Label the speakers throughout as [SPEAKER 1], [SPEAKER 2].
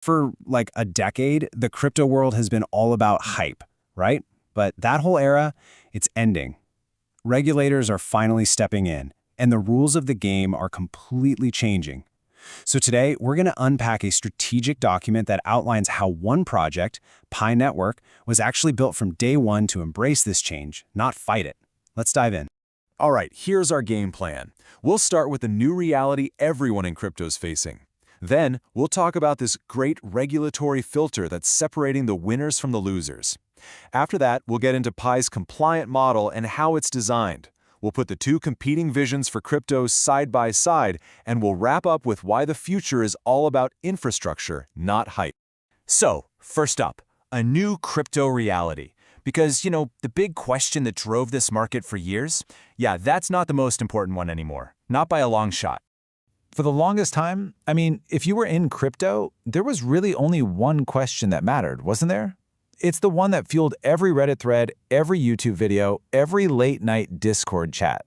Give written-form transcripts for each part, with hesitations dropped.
[SPEAKER 1] For like a decade, the crypto world has been all about hype, right? But that whole era, it's ending. Regulators are finally stepping in, and the rules of the game are completely changing. So today, we're going to unpack a strategic document that outlines how one project, Pi Network, was actually built from day one to embrace this change, not fight it. Let's dive in.
[SPEAKER 2] All right, here's our game plan. We'll start with the new reality everyone in crypto is facing. Then, we'll talk about this great regulatory filter that's separating the winners from the losers. After that, we'll get into Pi's compliant model and how it's designed. We'll put the two competing visions for crypto side by side, and we'll wrap up with why the future is all about infrastructure, not hype. So, first up, a new crypto reality. Because, the big question that drove this market for years, that's not the most important one anymore. Not by a long shot.
[SPEAKER 3] For the longest time, if you were in crypto, there was really only one question that mattered, wasn't there? It's the one that fueled every Reddit thread, every YouTube video, every late-night Discord chat.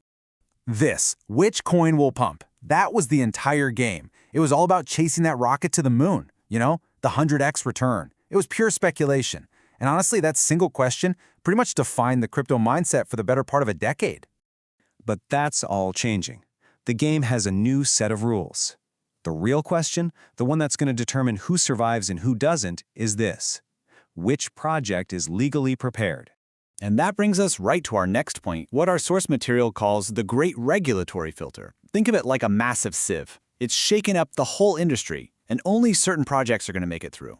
[SPEAKER 4] Which coin will pump? That was the entire game. It was all about chasing that rocket to the moon, the 100x return. It was pure speculation. And honestly, that single question pretty much defined the crypto mindset for the better part of a decade.
[SPEAKER 1] But that's all changing. The game has a new set of rules. The real question, the one that's going to determine who survives and who doesn't, is this: which project is legally prepared?
[SPEAKER 4] And that brings us right to our next point, what our source material calls the great regulatory filter. Think of it like a massive sieve. It's shaken up the whole industry, and only certain projects are going to make it through.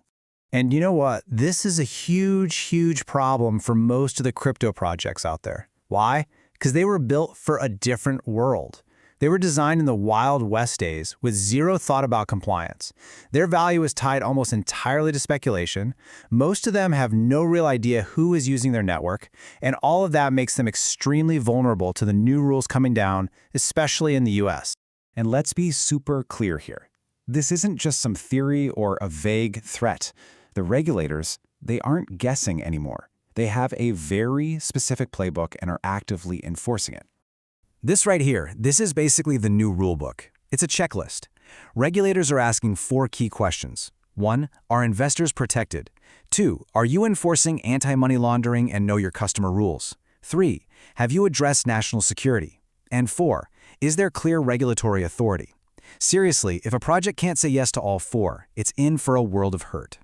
[SPEAKER 5] And you know what? This is a huge problem for most of the crypto projects out there. Why? Because they were built for a different world. They were designed in the Wild West days with zero thought about compliance. Their value is tied almost entirely to speculation. Most of them have no real idea who is using their network, and all of that makes them extremely vulnerable to the new rules coming down, especially in the US.
[SPEAKER 1] And let's be super clear here. This isn't just some theory or a vague threat. The regulators, they aren't guessing anymore. They have a very specific playbook and are actively enforcing it.
[SPEAKER 5] This right here, this is basically the new rulebook. It's a checklist. Regulators are asking 4 key questions. 1, are investors protected? 2, are you enforcing anti-money laundering and know your customer rules? 3, have you addressed national security? And 4, is there clear regulatory authority? Seriously, if a project can't say yes to all 4, it's in for a world of hurt.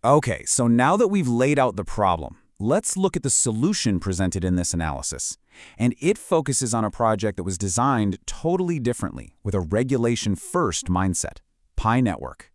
[SPEAKER 4] Okay, so now that we've laid out the problem, let's look at the solution presented in this analysis. And it focuses on a project that was designed totally differently, with a regulation-first mindset: Pi Network.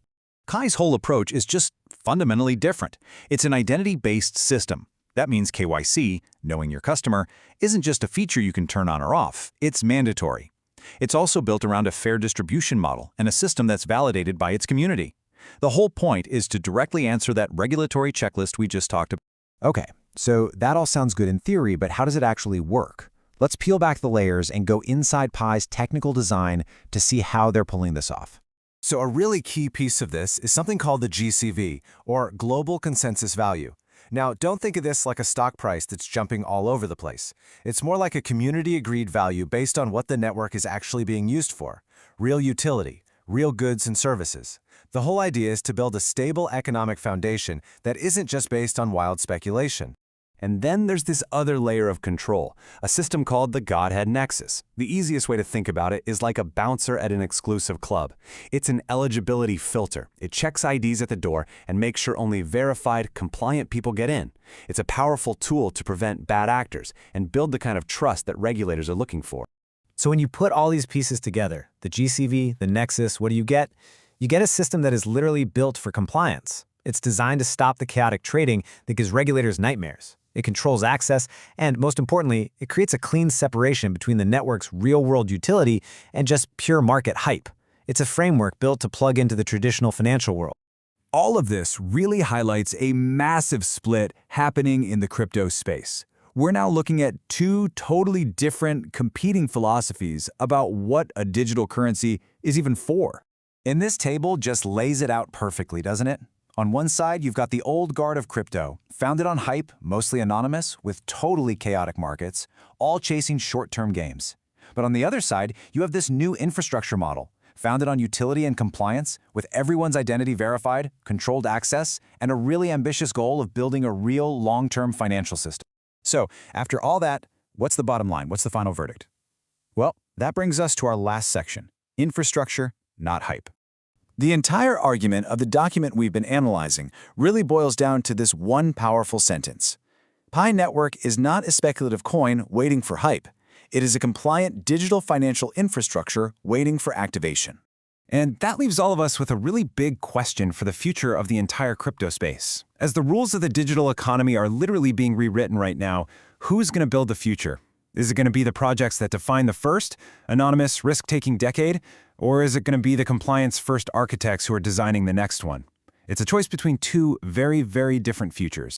[SPEAKER 4] Kai's whole approach is just fundamentally different. It's an identity-based system. That means KYC, knowing your customer, isn't just a feature you can turn on or off, it's mandatory. It's also built around a fair distribution model and a system that's validated by its community. The whole point is to directly answer that regulatory checklist we just talked about.
[SPEAKER 5] Okay, so that all sounds good in theory, but how does it actually work? Let's peel back the layers and go inside Pi's technical design to see how they're pulling this off.
[SPEAKER 4] So a really key piece of this is something called the GCV, or Global Consensus Value. Now, don't think of this like a stock price that's jumping all over the place. It's more like a community-agreed value based on what the network is actually being used for: real utility, real goods and services. The whole idea is to build a stable economic foundation that isn't just based on wild speculation. And then there's this other layer of control, a system called the Godhead Nexus. The easiest way to think about it is like a bouncer at an exclusive club. It's an eligibility filter. It checks IDs at the door and makes sure only verified, compliant people get in. It's a powerful tool to prevent bad actors and build the kind of trust that regulators are looking for.
[SPEAKER 5] So when you put all these pieces together, the GCV, the Nexus, what do you get? You get a system that is literally built for compliance. It's designed to stop the chaotic trading that gives regulators nightmares. It controls access, and most importantly, it creates a clean separation between the network's real-world utility and just pure market hype. It's a framework built to plug into the traditional financial world.
[SPEAKER 2] All of this really highlights a massive split happening in the crypto space. We're now looking at 2 totally different competing philosophies about what a digital currency is even for.
[SPEAKER 4] And this table just lays it out perfectly, doesn't it? On one side, you've got the old guard of crypto, founded on hype, mostly anonymous, with totally chaotic markets, all chasing short-term gains. But on the other side, you have this new infrastructure model,
[SPEAKER 2] founded on utility and compliance, with everyone's identity verified, controlled access, and a really ambitious goal of building a real long-term financial system.
[SPEAKER 3] So, after all that, what's the bottom line? What's the final verdict? Well, that brings us to our last section, infrastructure, not hype. The entire argument of the document we've been analyzing really boils down to this one powerful sentence. Pi Network is not a speculative coin waiting for hype. It is a compliant digital financial infrastructure waiting for activation.
[SPEAKER 1] And that leaves all of us with a really big question for the future of the entire crypto space. As the rules of the digital economy are literally being rewritten right now, who's going to build the future? Is it going to be the projects that define the first, anonymous, risk-taking decade? Or is it going to be the compliance-first architects who are designing the next one? It's a choice between two very, very different futures.